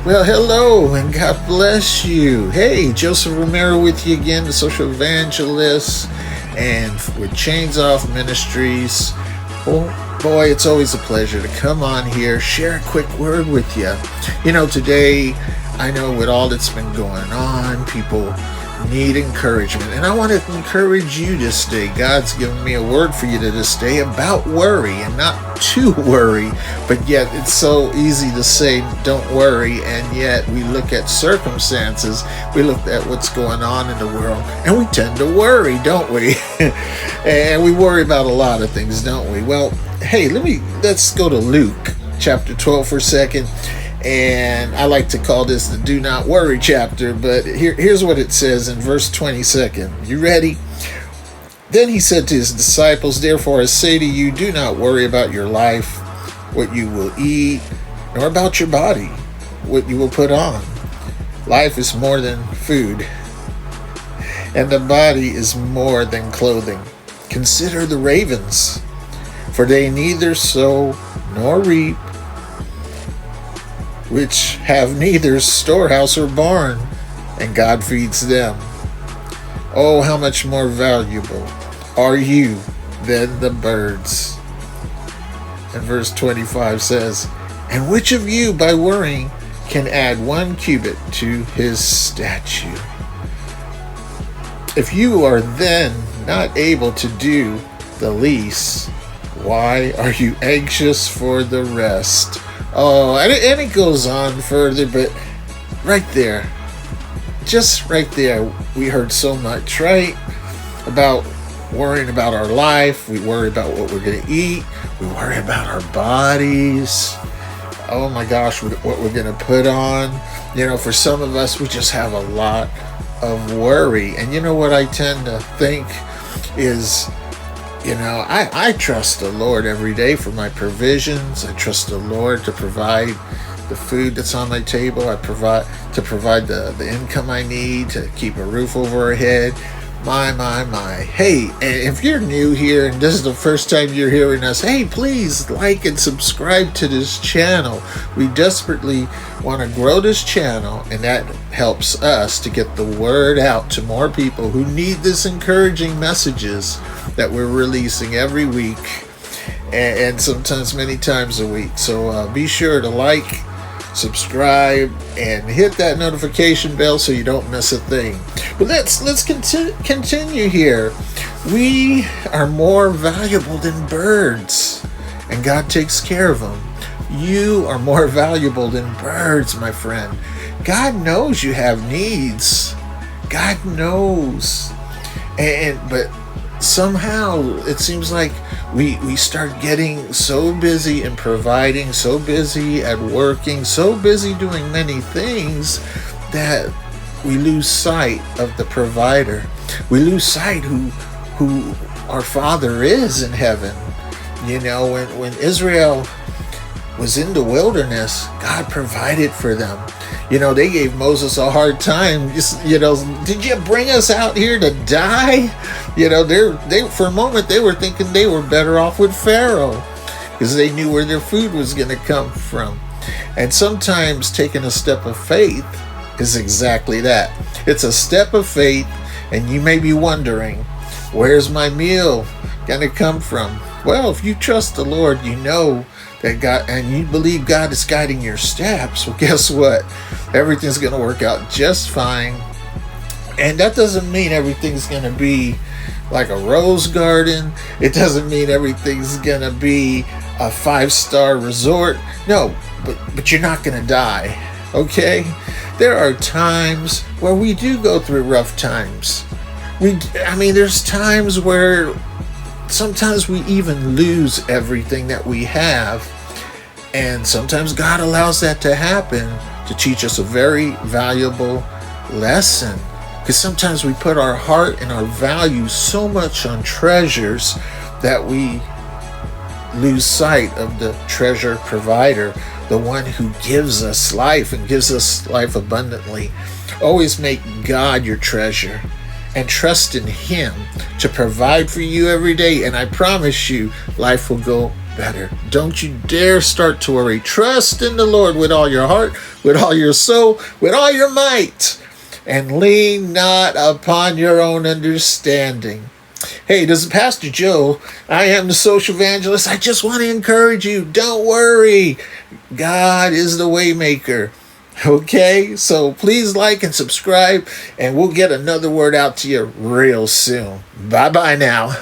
Well, hello and God bless you. Hey, Joseph Romero with you again, the social evangelist, and with Chains Off Ministries. Oh boy, it's always a pleasure to come on here, share a quick word with you. Today, I know with all that's been going on, people need encouragement, and I want to encourage you this day. God's given me a word for you to this day about worry, and not to worry, but yet it's so easy to say don't worry, and yet we look at circumstances, we look at what's going on in the world, and we tend to worry, don't we? And we worry about a lot of things, don't we? Well, hey, let's go to Luke chapter 12 for a second. And I like to call this the do not worry chapter, but here's what it says in verse 22. You ready? Then he said to his disciples, therefore I say to you, do not worry about your life, what you will eat, nor about your body, what you will put on. Life is more than food, and the body is more than clothing. Consider the ravens, for they neither sow nor reap, which have neither storehouse or barn, and God feeds them. Oh, how much more valuable are you than the birds? And verse 25 says, and which of you by worrying can add 1 cubit to his stature? If you are then not able to do the least, why are you anxious for the rest? Oh, and it goes on further, but right there, just right there, we heard so much, right? About worrying about our life. We worry about what we're going to eat. We worry about our bodies. Oh my gosh, what we're going to put on. For some of us, we just have a lot of worry. And you know what I tend to think is, I trust the Lord every day for my provisions. I trust the Lord to provide the food that's on my table. I provide the income I need to keep a roof over our head. My. Hey, and if you're new here and this is the first time you're hearing us, hey, please like and subscribe to this channel. We desperately want to grow this channel, and that helps us to get the word out to more people who need this encouraging messages that we're releasing every week, and sometimes many times a week. So be sure to like, subscribe, and hit that notification bell so you don't miss a thing. But let's continue here. We are more valuable than birds, and God takes care of them. You are more valuable than birds, my friend. God knows you have needs. God knows. But somehow it seems like we start getting so busy in providing, so busy at working, so busy doing many things that we lose sight of the provider. We lose sight who our Father is in heaven. When Israel was in the wilderness, God provided for them. They gave Moses a hard time. Did you bring us out here to die? They for a moment they were thinking they were better off with Pharaoh, because they knew where their food was going to come from. And sometimes taking a step of faith is exactly that. It's a step of faith, and you may be wondering, where's my meal going to come from? Well, if you trust the Lord, you know that God, and you believe God is guiding your steps, well, guess what? Everything's going to work out just fine. And that doesn't mean everything's going to be like a rose garden. It doesn't mean everything's going to be a 5-star resort. No, but you're not going to die, okay? There are times where we do go through rough times. There's times where sometimes we even lose everything that we have, and sometimes God allows that to happen to teach us a very valuable lesson, because sometimes we put our heart and our value so much on treasures that we lose sight of the treasure provider, the one who gives us life and gives us life abundantly. Always make God your treasure and trust in Him to provide for you every day, and I promise you life will go better. Don't you dare start to worry. Trust in the Lord with all your heart, with all your soul, with all your might, and lean not upon your own understanding. Hey, this is Pastor Joe. I am the social evangelist. I just want to encourage you. Don't worry. God is the way maker. Okay, so please like and subscribe, and we'll get another word out to you real soon. Bye-bye now.